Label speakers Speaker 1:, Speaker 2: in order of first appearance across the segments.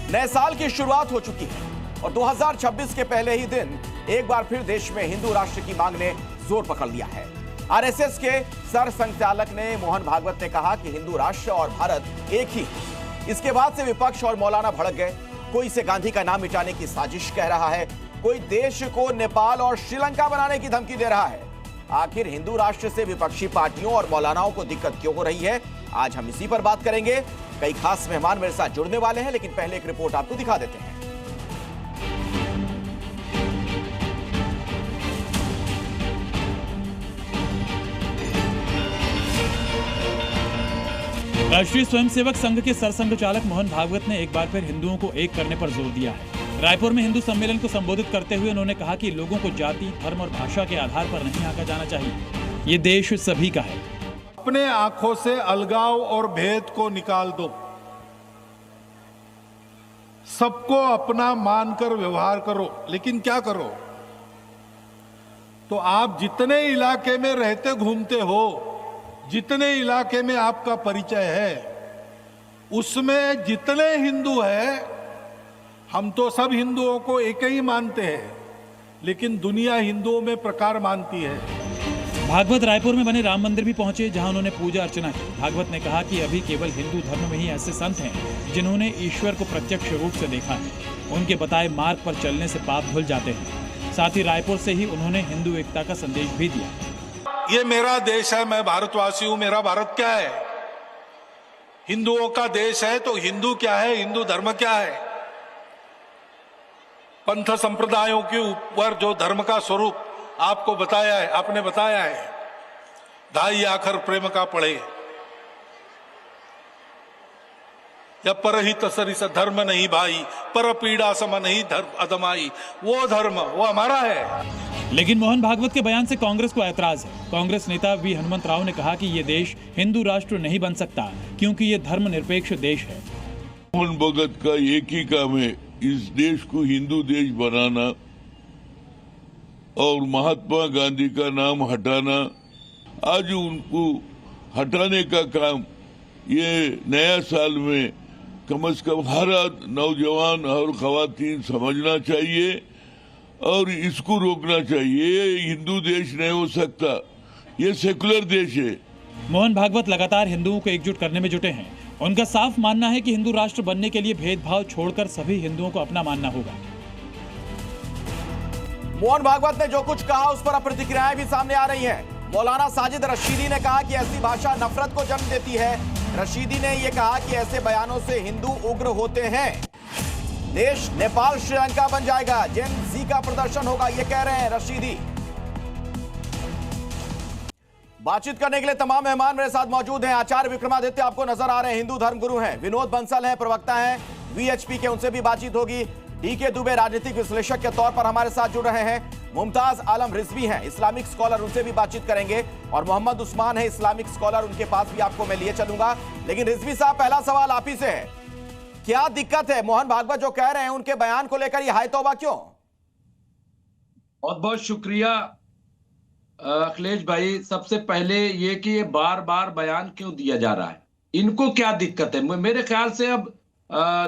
Speaker 1: नए साल की शुरुआत हो चुकी है और 2026 के पहले ही दिन एक बार फिर देश में हिंदू राष्ट्र की मांग ने जोर पकड़ लिया है। आरएसएस के सर संघचालक ने मोहन भागवत ने कहा कि हिंदू राष्ट्र और भारत एक ही। इसके बाद से विपक्ष और मौलाना भड़क गए। कोई इसे गांधी का नाम मिटाने की साजिश कह रहा है, कोई देश को नेपाल और श्रीलंका बनाने की धमकी दे रहा है। आखिर हिंदू राष्ट्र से विपक्षी पार्टियों और मौलानाओं को दिक्कत क्यों हो रही है, आज हम इसी पर बात करेंगे। कई खास मेहमान मेरे साथ जुड़ने वाले हैं, लेकिन पहले एक रिपोर्ट आपको दिखा देते हैं।
Speaker 2: राष्ट्रीय स्वयंसेवक संघ के सरसंघचालक मोहन भागवत ने एक बार फिर हिंदुओं को एक करने पर जोर दिया है। रायपुर में हिंदू सम्मेलन को संबोधित करते हुए उन्होंने कहा कि लोगों को जाति, धर्म और भाषा के आधार पर नहीं आंका जाना चाहिए। ये देश सभी का है।
Speaker 3: अपने आंखों से अलगाव और भेद को निकाल दो, सबको अपना मानकर व्यवहार करो। लेकिन क्या करो? तो आप जितने इलाके में रहते घूमते हो, जितने इलाके में आपका परिचय है, उसमें जितने हिंदू हैं, हम तो सब हिंदुओं को एक ही मानते हैं, लेकिन दुनिया हिंदुओं में प्रकार मानती है।
Speaker 2: भागवत रायपुर में बने राम मंदिर भी पहुंचे, जहां उन्होंने पूजा अर्चना की। भागवत ने कहा कि अभी केवल हिंदू धर्म में ही ऐसे संत हैं जिन्होंने ईश्वर को प्रत्यक्ष रूप से देखा है। उनके बताए मार्ग पर चलने से पाप धुल जाते हैं। साथ ही रायपुर से ही उन्होंने हिंदू एकता का संदेश भी दिया।
Speaker 3: ये मेरा देश है, मैं भारतवासी हूं। मेरा भारत क्या है? हिंदुओं का देश है। तो हिंदू क्या है, हिंदू धर्म क्या है? पंथ संप्रदायों के ऊपर जो धर्म का स्वरूप आपको बताया है, आपने बताया है, धाई आखर प्रेम का पढ़े या परहित सरिस धर्म नहीं भाई, पर पीड़ा सम नहीं धर्म अदमाई। वो धर्म वो हमारा है।
Speaker 2: लेकिन मोहन भागवत के बयान से कांग्रेस को ऐतराज है। कांग्रेस नेता वी हनुमंत राव ने कहा कि ये देश हिंदू राष्ट्र नहीं बन सकता, क्योंकि ये धर्मनिरपेक्ष देश है।
Speaker 4: मोहन भगत का एक ही काम है, इस देश को हिंदू देश बनाना और महात्मा गांधी का नाम हटाना। आज उनको हटाने का काम ये नया साल में कम से कम हर नौजवान और खवातीन समझना चाहिए और इसको रोकना चाहिए। ये हिंदू देश नहीं हो सकता, ये सेकुलर देश है।
Speaker 2: मोहन भागवत लगातार हिंदुओं को एकजुट करने में जुटे हैं। उनका साफ मानना है कि हिंदू राष्ट्र बनने के लिए भेदभाव छोड़कर सभी हिंदुओं को अपना मानना होगा।
Speaker 1: मोहन भागवत ने जो कुछ कहा उस पर अब प्रतिक्रियाएं भी सामने आ रही हैं। मौलाना साजिद रशीदी ने कहा कि ऐसी भाषा नफरत को जन्म देती है। रशीदी ने यह कहा कि ऐसे बयानों से हिंदू उग्र होते हैं। देश नेपाल श्रीलंका बन जाएगा, जेन जी का प्रदर्शन होगा, ये कह रहे हैं रशीदी। बातचीत करने के लिए तमाम मेहमान मेरे साथ मौजूद हैं। आचार्य विक्रमादित्य आपको नजर आ रहे हैं, हिंदू धर्म गुरु हैं। विनोद बंसल हैं, प्रवक्ता हैं वीएचपी के, उनसे भी बातचीत होगी। डीके दुबे राजनीतिक विश्लेषक के तौर पर हमारे साथ जुड़ रहे हैं। मुमताज आलम रिजवी हैं, इस्लामिक स्कॉलर, उनसे भी बातचीत करेंगे। और मोहम्मद उस्मान है, इस्लामिक स्कॉलर, उनके पास भी आपको मैं लिए चलूंगा। लेकिन रिजवी साहब, पहला सवाल आप ही से है, क्या दिक्कत है? मोहन भागवत जो कह रहे हैं उनके बयान को लेकर ये हाय तौबा क्यों?
Speaker 5: बहुत बहुत शुक्रिया अखिलेश भाई। सबसे पहले ये कि ये बार बार बयान क्यों दिया जा रहा है, इनको क्या दिक्कत है? मेरे ख्याल से अब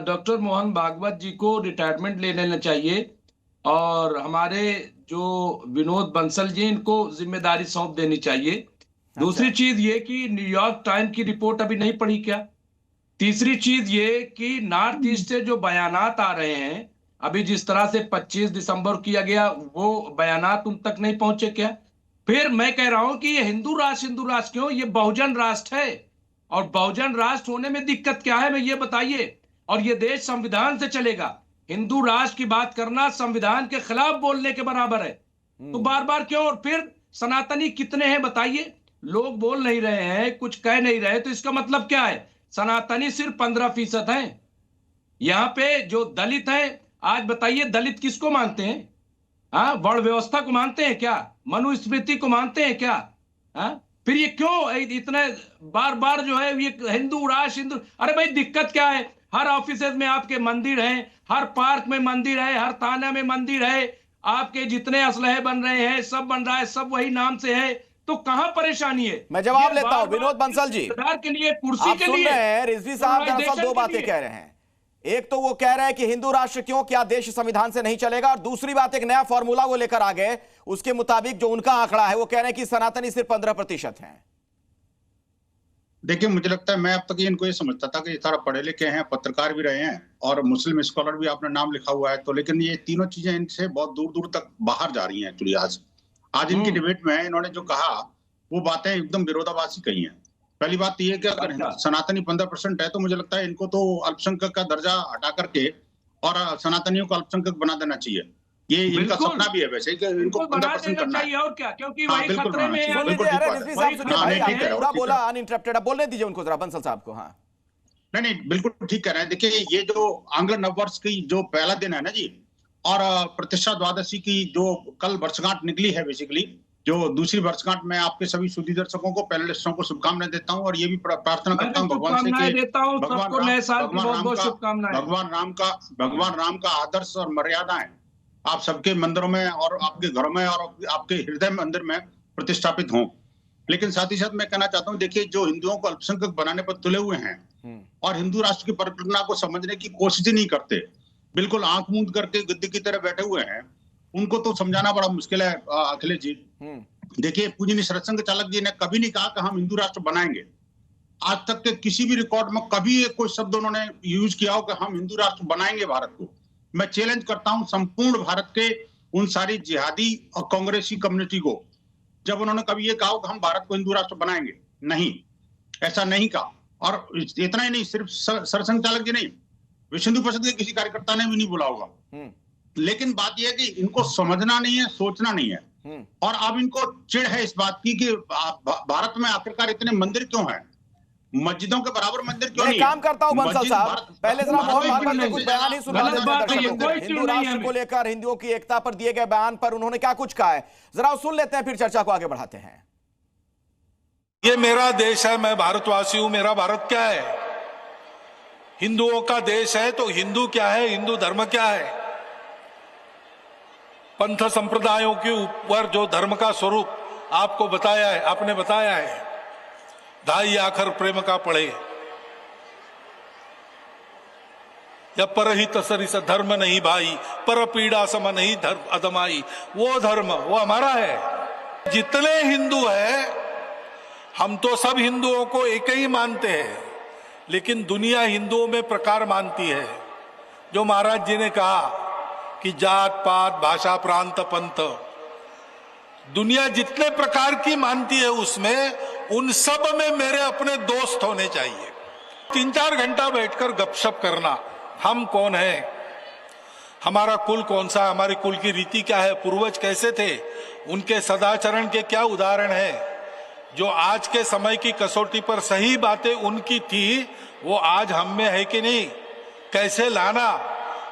Speaker 5: डॉक्टर मोहन भागवत जी को रिटायरमेंट ले लेना चाहिए और हमारे जो विनोद बंसल जी, इनको जिम्मेदारी सौंप देनी चाहिए। दूसरी चीज ये कि न्यूयॉर्क टाइम की रिपोर्ट अभी नहीं पढ़ी क्या? तीसरी चीज ये कि नॉर्थ ईस्ट से जो बयानात आ रहे हैं, अभी जिस तरह से 25 दिसंबर किया गया, वो बयानात उन तक नहीं पहुंचे क्या? फिर मैं कह रहा हूं कि ये हिंदू राष्ट्र क्यों? ये बहुजन राष्ट्र है और बहुजन राष्ट्र होने में दिक्कत क्या है, मैं ये बताइए। और ये देश संविधान से चलेगा। हिंदू राष्ट्र की बात करना संविधान के खिलाफ बोलने के बराबर है। तो बार बार क्यों? और फिर सनातनी कितने हैं बताइए? लोग बोल नहीं रहे हैं, कुछ कह नहीं रहे, तो इसका मतलब क्या है? सनातनी सिर्फ 15% हैं। यहां पे जो दलित हैं, आज बताइए दलित किसको मानते हैं? हाँ, वर्ण व्यवस्था को मानते हैं क्या? मनुस्मृति को मानते हैं क्या? हाँ, फिर ये क्यों इतने बार बार जो है ये हिंदू राष्ट्र, हिंदू? अरे भाई दिक्कत क्या है? हर ऑफिस में आपके मंदिर हैं, हर पार्क में मंदिर है, हर थाना में मंदिर है, आपके जितने असलहे बन रहे हैं सब बन रहा है, सब वही नाम से है। तो कहां परेशानी है?
Speaker 1: मैं जवाब लेता हूं विनोद बंसल जी।
Speaker 5: के लिए, कुर्सी के लिए
Speaker 1: रिजवी साहब दरअसल दो बातें कह रहे हैं। एक तो वो कह रहे हैं कि हिंदू राष्ट्र क्यों, क्या देश संविधान से नहीं चलेगा, और दूसरी बात एक नया फॉर्मूला वो लेकर आ गए, उसके मुताबिक जो उनका आंकड़ा है वो कह रहे हैं कि सनातनी सिर्फ 15% हैं।
Speaker 6: देखिए, मुझे लगता है, मैं अब तक इनको ये समझता था कि ये सारा पढ़े लिखे हैं, पत्रकार भी रहे हैं और मुस्लिम स्कॉलर भी आपने नाम लिखा हुआ है, तो लेकिन ये तीनों चीजें इनसे बहुत दूर दूर तक बाहर जा रही हैं। एक्चुअली आज इनकी डिबेट में इन्होंने जो कहा वो बातें एकदम विरोधाभासी कही हैं। पहली बात ये है कि अगर सनातनी 15% है तो मुझे लगता है इनको तो अल्पसंख्यक का दर्जा हटा करके और सनातनियों को अल्पसंख्यक बना देना चाहिए। ये इनका सपना भी है वैसे कि इनको 15% करना है।
Speaker 5: और क्या, क्योंकि वही खतरे में है।
Speaker 1: पूरा बोला अनइंटरप्टेड, अब बोलने दीजिए उनको जरा, बंसल साहब को। हाँ,
Speaker 6: नहीं, बिल्कुल ठीक कह रहे हैं। देखिए, ये जो आंग्ल नववर्ष की जो पहला दिन है ना जी, और प्रतिष्ठा द्वादशी की जो कल वर्षगांठ निकली है, बेसिकली जो दूसरी वर्षगांठ में आपके सभी सुधी दर्शकों को, पैनलिस्टों को शुभकामनाएं देता हूँ और ये भी प्रार्थना करता हूँ भगवान से कि भगवान राम का आदर्श और मर्यादाएं आप सबके मंदिरों में और आपके घरों में और आपके हृदय मंदिर में प्रतिष्ठापित हों। लेकिन साथ ही साथ मैं कहना चाहता हूँ, देखिए, जो हिंदुओं को अल्पसंख्यक बनाने पर तुले हुए हैं और हिंदू राष्ट्र की परिकल्पना को समझने की कोशिश ही नहीं करते, बिल्कुल आंख मूंद करके गद्दी की तरह बैठे हुए हैं, उनको तो समझाना बड़ा मुश्किल है। अखिलेश जी, देखिए, पूजनीय सरसंघ चालक जी ने कभी नहीं कहा कि हम हिंदू राष्ट्र बनाएंगे। आज तक के किसी भी रिकॉर्ड में कभी एक कोई शब्द उन्होंने यूज किया हो कि हम हिंदू राष्ट्र बनाएंगे भारत को। मैं चैलेंज करता हूं संपूर्ण भारत के उन सारी जिहादी और कांग्रेसी कम्युनिटी को, जब उन्होंने कभी ये कहा कि हम भारत को हिंदू राष्ट्र बनाएंगे, नहीं, ऐसा नहीं कहा। और इतना ही नहीं, सिर्फ सरसंघ चालक जी नहीं, विश्व हिंदू परिषद के किसी कार्यकर्ता ने भी नहीं बोला होगा। लेकिन बात यह है कि इनको समझना नहीं है, सोचना नहीं है, और अब इनको चिढ़ है इस बात की कि भारत में आखिरकार इतने मंदिर क्यों हैं, मस्जिदों के बराबर मंदिर क्यों नहीं है।
Speaker 1: काम करता हूं बंसल साहब, पहले जरा मोहन भागवत ने कुछ बयान ही सुना देते हैं हिंदू राष्ट्र को लेकर, हिंदुओं की एकता पर दिए गए बयान पर उन्होंने क्या कुछ कहा है, जरा सुन लेते हैं, फिर चर्चा को आगे बढ़ाते हैं।
Speaker 3: ये मेरा देश है, मैं भारतवासी हूं। मेरा भारत क्या है? हिंदुओं का देश है। तो हिंदू क्या है, हिंदू धर्म क्या है? पंथ संप्रदायों के ऊपर जो धर्म का स्वरूप आपको बताया है, आपने बताया है, ढाई आखर प्रेम का पढ़े या परहित सरिस धर्म नहीं भाई, पर पीड़ा सम नहीं धर्म अदमाई, वो धर्म वो हमारा है। जितने हिंदू हैं, हम तो सब हिंदुओं को एक ही मानते हैं, लेकिन दुनिया हिंदुओं में प्रकार मानती है। जो महाराज जी ने कहा कि जात पात भाषा प्रांत पंथ, दुनिया जितने प्रकार की मानती है उसमें उन सब में मेरे अपने दोस्त होने चाहिए। 3-4 घंटा बैठकर गपशप करना, हम कौन हैं, हमारा कुल कौन सा, हमारे कुल की रीति क्या है, पूर्वज कैसे थे, उनके सदाचरण के क्या उदाहरण है, जो आज के समय की कसौटी पर सही बातें उनकी थी वो आज हम में है कि नहीं, कैसे लाना,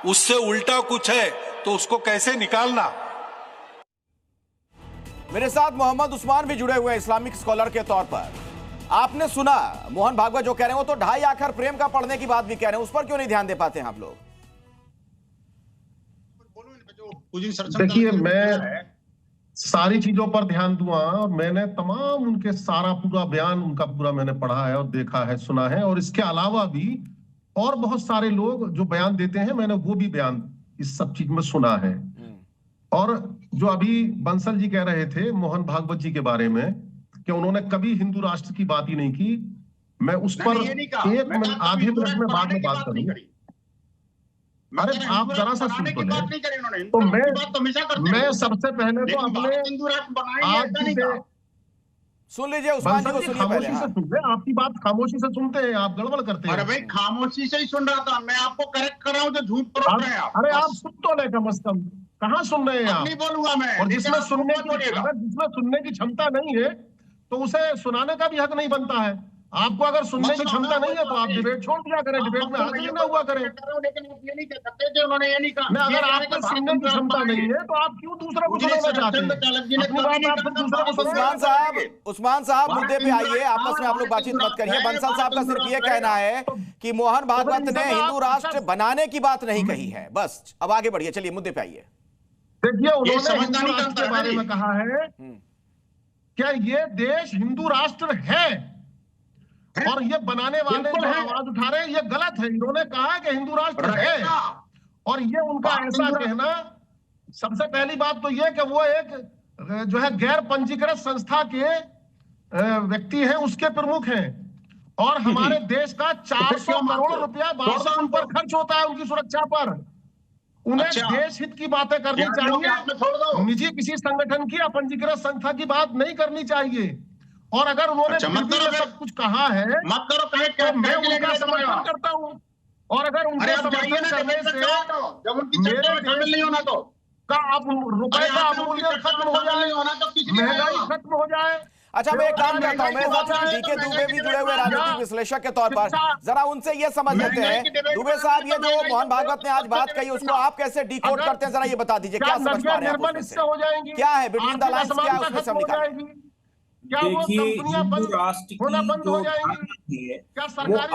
Speaker 3: उससे उल्टा कुछ है तो उसको कैसे निकालना।
Speaker 1: मेरे साथ मोहम्मद उस्मान भी जुड़े हुए हैं इस्लामिक स्कॉलर के तौर पर। आपने सुना मोहन भागवत जो कह रहे हैं, वो तो ढाई आखर प्रेम का पढ़ने की बात भी कह रहे हैं, उस पर क्यों नहीं ध्यान दे पाते हैं आप लोग?
Speaker 7: देखिए, मैं सारी चीजों पर ध्यान दूंगा और मैंने तमाम उनके सारा पूरा बयान उनका पूरा मैंने पढ़ा है और देखा है, सुना है, और इसके अलावा भी और बहुत सारे लोग जो बयान देते हैं, मैंने वो भी बयान इस सब चीज में सुना है। और जो अभी बंसल जी कह रहे थे मोहन भागवत जी के बारे में कि उन्होंने कभी हिंदू राष्ट्र की बात ही नहीं की, मैं उस पर आधे मिनट में बाद में बात करूंगा। अरे आप जरा सा सुन तो मैं सबसे पहले तो अपने
Speaker 1: सुन लीजिए उस्मान जी को, सुनिए पहले।
Speaker 7: से सुनते हैं, आपकी बात खामोशी से सुनते हैं, आप गड़बड़ करते हैं।
Speaker 6: अरे भाई, खामोशी से ही सुन रहा था मैं, आपको करेक्ट कर रहा हूँ जो झूठ बोल रहे हैं आप।
Speaker 7: अरे आप सुन तो ले, कम से कम कहाँ सुन रहे हैं आप?
Speaker 6: नहीं बोलूंगा मैं।
Speaker 7: और जिसमें सुनने की क्षमता नहीं है तो उसे सुनाने का भी हक नहीं बनता है। आपको अगर सुनने की क्षमता नहीं है तो आप डिबेट छोड़ दिया करें, डिबेट में हाजिर ना हुआ करें।
Speaker 6: लेकिन आप ये नहीं कह सकते कि उन्होंने ये नहीं कहा।
Speaker 7: मैं अगर आपको सुनने की क्षमता नहीं है तो आप क्यों दूसरा को सुनाना चाहते हैं?
Speaker 1: उस्मान साहब मुद्दे पे आइए, आपस में आप लोग बातचीत मत करिए। बंसल साहब का सिर्फ ये कहना है कि मोहन भागवत ने हिंदू राष्ट्र बनाने की बात नहीं कही है, बस। अब आगे बढ़िए, चलिए मुद्दे पे आइए।
Speaker 7: देखिए, उन्होंने हिंदू राष्ट्र के बारे में कहा है, क्या ये देश हिंदू राष्ट्र है? और ये बनाने वाले जो आवाज उठा रहे हैं ये गलत है। इन्होंने कहा कि हिंदू राष्ट्र है, और ये उनका ऐसा कहना, सबसे पहली बात तो ये कि वो एक जो है गैर पंजीकृत संस्था के व्यक्ति हैं, उसके प्रमुख हैं, और हमारे देश का 400 करोड़ रुपया वार्षिक पर खर्च होता है उनकी सुरक्षा पर। उन्हें देश हित की बातें करनी चाहिए, निजी किसी संगठन की या पंजीकृत संस्था की बात नहीं करनी चाहिए। और अगर उन्होंने सब कुछ कहा है
Speaker 6: मत करो,
Speaker 7: तो मैं उनका समर्थन करता हूँ। और अगर उनके समर्थन करने से मेरे देश नहीं होना तो का रुपए का अवमूल्यन खत्म हो जाए, महंगाई खत्म हो जाए।
Speaker 1: अच्छा, मैं एक काम करता हूं, मेरे साथ डीके दुबे भी जुड़े हुए राजनीतिक विश्लेषक के तौर पर, जरा उनसे ये समझ लेते हैं। दुबे साहब, ये जो मोहन भागवत ने आज बात कही उसको आप कैसे डिकोड करते हैं, जरा ये बता दीजिए, क्या समझ पा रहे हैं आप उसमें? क्या है बिटवीन द लाइन्स, क्या उसमें से निकालें?
Speaker 8: देखिए, हिंदू राष्ट्र की जो धारणा है वो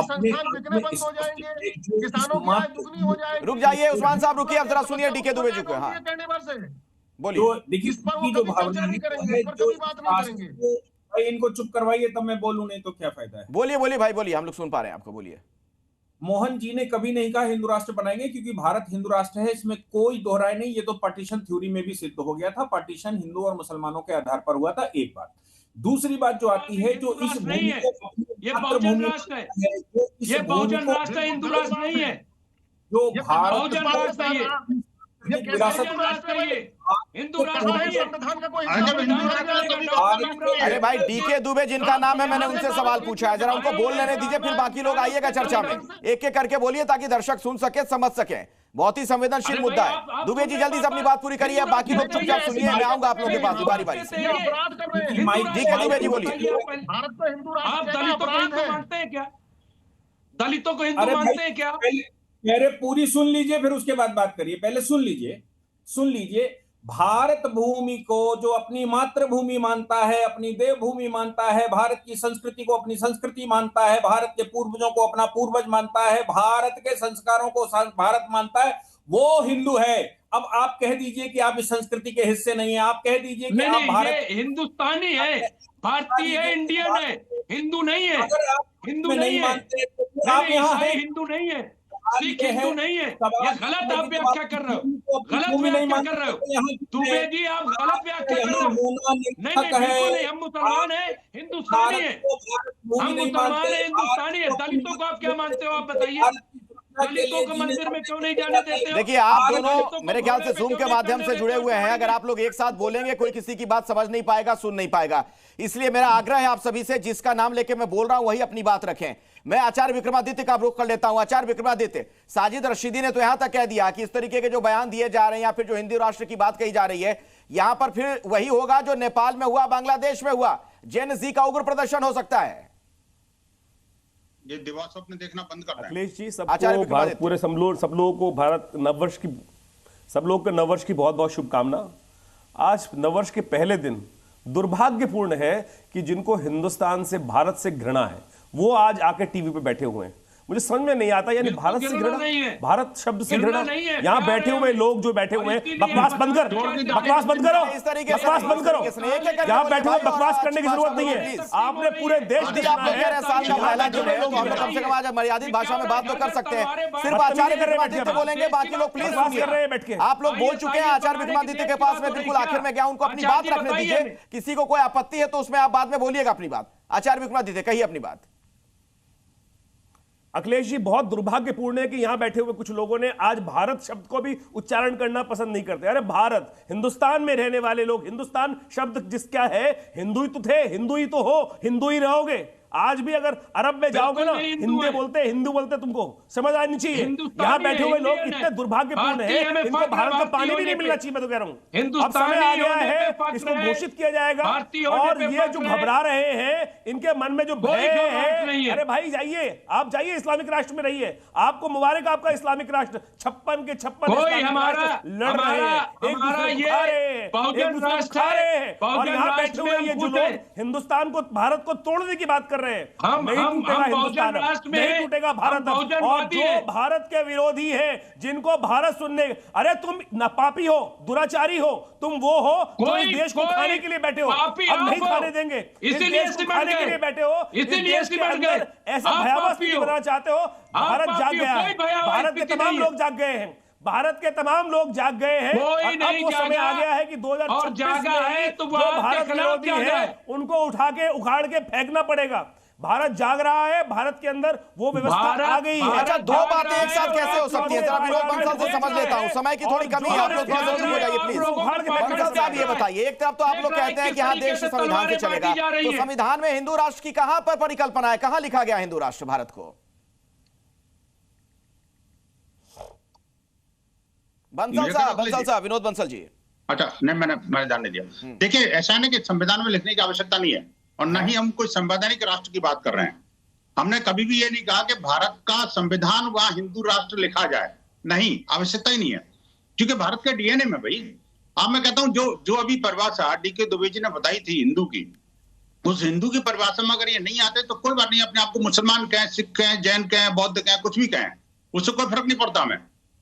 Speaker 8: अपने आप में स्पष्ट है। जो
Speaker 1: रुक जाइए उस्मान साहब, रुकिए, अब जरा सुनिए डीके दुबे जी को। हाँ बोलिए।
Speaker 8: तो देखिए, इसकी जो भावना है, जो राष्ट्र को, भाई इनको चुप करवाइए तब मैं बोलूं, नहीं तो क्या फायदा है।
Speaker 1: बोलिए बोलिए भाई, बोलिए, हम लोग सुन पा रहे हैं आपको, बोलिए।
Speaker 8: मोहन जी ने कभी नहीं कहा हिंदू राष्ट्र बनाएंगे, क्योंकि भारत हिंदू राष्ट्र है, इसमें कोई दोहराए नहीं। ये तो पार्टीशन थ्योरी में भी सिद्ध हो गया था। पार्टीशन हिंदू और मुसलमानों के आधार पर हुआ था, एक बात। दूसरी बात जो आती है, जो इस भूमि को,
Speaker 5: ये बहुजन राष्ट्र है, ये बहुजन राष्ट्र है, हिंदू राष्ट्र नहीं है।
Speaker 8: जो भारत
Speaker 5: बहुजन राष्ट्र है, ये विरासत राष्ट्र है, हिंदू राष्ट्र नहीं है।
Speaker 1: अरे भाई, डीके दुबे जिनका नाम है, मैंने उनसे सवाल पूछा है, जरा उनको बोल लेने दीजिए, फिर बाकी लोग आइएगा चर्चा में। एक एक करके बोलिए ताकि दर्शक सुन सके, समझ सके। बहुत ही संवेदनशील मुद्दा है। दुबे जी जल्दी से अपनी बात पूरी करिए, बाकी लोग चुपचाप सुनिए, मैं आऊंगा आप लोगों के पास बारी बारी से। ठीक है दुबे जी, बोलिए।
Speaker 5: आप दलितों को हिंदू मानते हैं क्या? दलितों को हिंदू मानते हैं क्या?
Speaker 8: पहले पूरी सुन लीजिए, फिर उसके बाद बात करिए। पहले सुन लीजिए। भारत भूमि को जो अपनी मातृभूमि मानता है, अपनी देवभूमि मानता है, भारत की संस्कृति को अपनी संस्कृति मानता है, भारत के पूर्वजों को अपना पूर्वज मानता है, भारत के संस्कारों को भारत मानता है, वो हिंदू है। अब आप कह दीजिए कि आप इस संस्कृति के हिस्से नहीं है, आप कह दीजिए कि आप भारत
Speaker 5: हिंदुस्तानी है, भारतीय है, इंडियन है, हिंदू नहीं है। हिंदू नहीं मानते आप यहाँ है, हिंदू नहीं है, सिख हिंदू नहीं है। ये गलत आप व्याख्या कर रहे हो, गलत व्याख्या कर रहे हो दुबे जी, आप गलत व्याख्या कर रहे हो। नहीं, बिल्कुल नहीं, हम मुसलमान हैं, हिंदुस्तानी है, हम मुसलमान हैं, हिंदुस्तानी है। दलितों को आप क्या मानते हो, आप बताइए? दलितों को मंदिर में क्यों नहीं जाने देते हो?
Speaker 1: देखिए, आप दोनों मेरे ख्याल से जूम के माध्यम से जुड़े हुए हैं। अगर आप लोग एक साथ बोलेंगे, कोई किसी की बात समझ नहीं पाएगा, सुन नहीं पाएगा। इसलिए मेरा आग्रह है आप सभी से, जिसका नाम लेके मैं बोल रहा हूं वही अपनी बात रखें। मैं आचार्य विक्रमादित्य का रुख कर लेता हूं। आचार्य विक्रमादित्य, साजिद रशीदी ने तो यहां तक कह दिया कि इस तरीके के जो बयान दिए जा रहे हैं, या फिर जो हिंदू राष्ट्र की बात कही जा रही है, यहां पर फिर वही होगा जो नेपाल में हुआ, बांग्लादेश में हुआ, जेन जी का उग्र प्रदर्शन हो सकता है।
Speaker 6: ये दिवा स्वप्न देखना बंद कर रहे हैं।
Speaker 9: अखिलेश जी, पूरे सब लोगों को भारत नववर्ष की, सब लोग के नववर्ष की बहुत बहुत शुभकामना। आज नववर्ष के पहले दिन दुर्भाग्यपूर्ण है कि जिनको हिंदुस्तान से, भारत से घृणा है, वो आज आके टीवी पे बैठे हुए हैं। मुझे समझ में नहीं आता, यानी भारत से घृणा, भारत शब्द से घृणा। यहाँ बैठे हुए लोग जो बैठे हुए हैं, बकवास बंद कर, बकवास बंद करो, बकवास बंद करो। यहाँ बैठे हुए बकवास करने की जरूरत नहीं है। आपने पूरे देश
Speaker 1: कम से कम आज मर्यादित भाषा में बात तो कर सकते हैं। सिर्फ आचार्य विक्रमादित्य बोलेंगे, बाकी लोग प्लीज कर रहे हैं बैठ के। आप लोग बोल चुके हैं, आचार्य विक्रमादित्य के पास में बिल्कुल आखिर में गया, उनको अपनी बात रखने दीजिए। किसी को कोई आपत्ति है तो उसमें आप बाद में बोलिएगा अपनी बात। आचार्य विक्रमादित्य, कहिए अपनी बात।
Speaker 9: अखिलेश जी, बहुत दुर्भाग्यपूर्ण है कि यहां बैठे हुए कुछ लोगों ने आज भारत शब्द को भी उच्चारण करना पसंद नहीं करते। अरे भारत, हिंदुस्तान में रहने वाले लोग, हिंदुस्तान शब्द जिसका है, हिंदू ही तो थे, हिंदू ही तो हो, हिंदू ही रहोगे। आज भी अगर अरब में जाओगे ना, हिंदू बोलते, तुमको समझ आनी चाहिए। यहाँ बैठे हुए लोग इतने दुर्भाग्यपूर्ण हैं, इनको भारत का पानी भी नहीं मिलना चाहिए। मैं तो कह रहा हूँ अब समय आ गया है, इसको घोषित किया जाएगा। और ये जो घबरा रहे हैं, इनके मन में जो भय है, अरे भाई जाइए, आप जाइए, इस्लामिक राष्ट्र में रहिए। आपको मुबारक, आपका इस्लामिक राष्ट्र 56 के 56 लड़ रहे हैं, एक दूसरे को खा रहे हैं। और यहाँ बैठे हुए ये जो लोग हिंदुस्तान को, भारत को तोड़ने की बात कर रहे हैं।
Speaker 5: हम
Speaker 9: नहीं टूटेगा हिंदुस्तान,
Speaker 5: राष्ट्र में
Speaker 9: नहीं टूटेगा भारत। और जो भारत के विरोधी है, जिनको भारत सुनने, अरे तुम नापापी हो, दुराचारी हो, तुम वो हो जो इस देश को खाने के लिए बैठे हो। अब नहीं खाने देंगे, इस देश को खाने के लिए बैठे हो, इस देश के अंदर ऐसा भयावह स्थिति बनाना चाहते हो। भारत जाग गया है, भारत के तमाम लोग जाग गए हैं, भारत के तमाम लोग जाग गए हैं। और अब वो समय आ गया है कि 2026 में जो भारत विरोधी है उनको उठा के उखाड़ के फेंकना पड़ेगा। भारत जाग रहा है, भारत के अंदर वो व्यवस्था आ गई है।
Speaker 1: अच्छा, दो बातें एक साथ कैसे हो सकती है? जरा विनोद बंसल से समझ लेता हूं, समय की थोड़ी कमी है, आप लोग थोड़ा सा हो जाइए प्लीज। बंसल साहब ये बताइए, एक तरफ तो आप लोग कहते हैं कि हाँ देश संविधान से चलेगा, तो संविधान में हिंदू राष्ट्र की कहां पर परिकल्पना है, कहां लिखा गया हिंदू राष्ट्र भारत को? बंसल साहब, विनोद बंसल जी।
Speaker 6: अच्छा, नहीं, मैंने जानने दिया। देखिए, ऐसा नहीं कि संविधान में लिखने की आवश्यकता नहीं है, और न ही हम कोई संवैधानिक राष्ट्र की बात कर रहे हैं। हमने कभी भी ये नहीं कहा कि भारत का संविधान व हिंदू राष्ट्र लिखा जाए, नहीं, आवश्यकता ही नहीं है, क्योंकि भारत के डीएनए में भाई, अब मैं कहता हूं जो अभी परिभाषा डीके दुबे जी ने बताई थी हिंदू की, उस हिंदू की परिभाषा में अगर ये नहीं आते तो कोई बात नहीं, अपने आप को मुसलमान कहें, सिख कहें, जैन कहें, बौद्ध कहें, कुछ भी कहें, उससे कोई फर्क नहीं पड़ता हमें।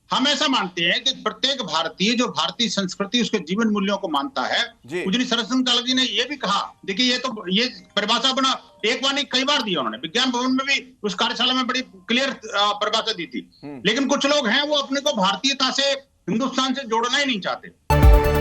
Speaker 6: हम ऐसा मानते हैं कि प्रत्येक भारतीय जो भारतीय संस्कृति, उसके जीवन मूल्यों को मानता है। पूजनीय सरस्वती चालक जी ने यह भी कहा, देखिए ये परिभाषा बना एक बार नहीं कई बार दिया उन्होंने, विज्ञान भवन में भी उस कार्यशाला में बड़ी क्लियर परिभाषा दी थी। लेकिन कुछ लोग हैं वो अपने को भारतीयता से, हिंदुस्तान से जोड़ना ही नहीं चाहते।